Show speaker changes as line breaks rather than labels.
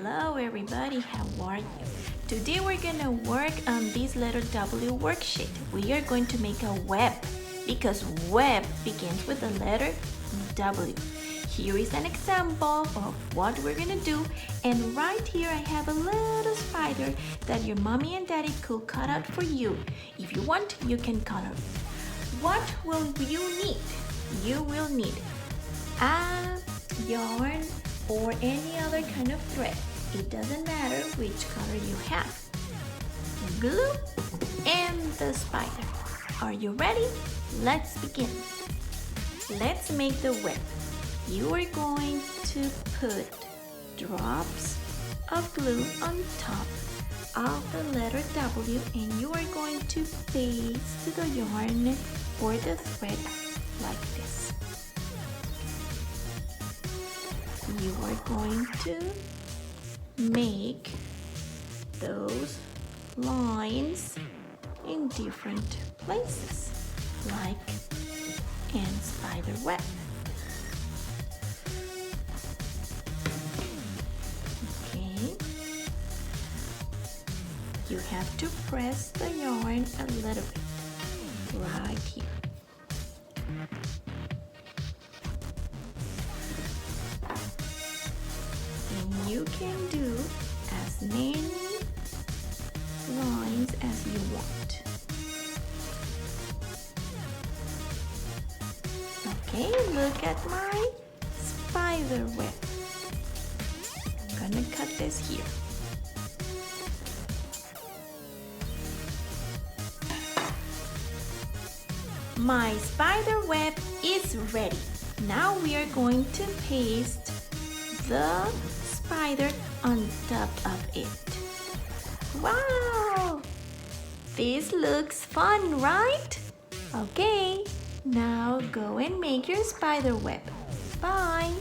Hello everybody, how are you? Today we're gonna work on this letter W worksheet. We are going to make a web because web begins with the letter W. Here is an example of what we're gonna do, and right here I have a little spider that your mommy and daddy could cut out for you. If you want, you can color. What will you need? You will need a yarn or any other kind of thread. It doesn't matter which color you have. Glue and the spider. Are you ready? Let's begin. Let's make the web. You are going to put drops of glue on top of the letter W, and you are going to paste the yarn or the thread like this. You are going to make those lines in different places, like in spider web. Okay. You have to press the yarn a little bit right here. And you can do as many lines as you want. Okay, look at my spider web. I'm gonna cut this here. My spider web is ready. Now we are going to paste the spider on top of it. Wow! This looks fun, right? Okay, now go and make your spider web. Bye!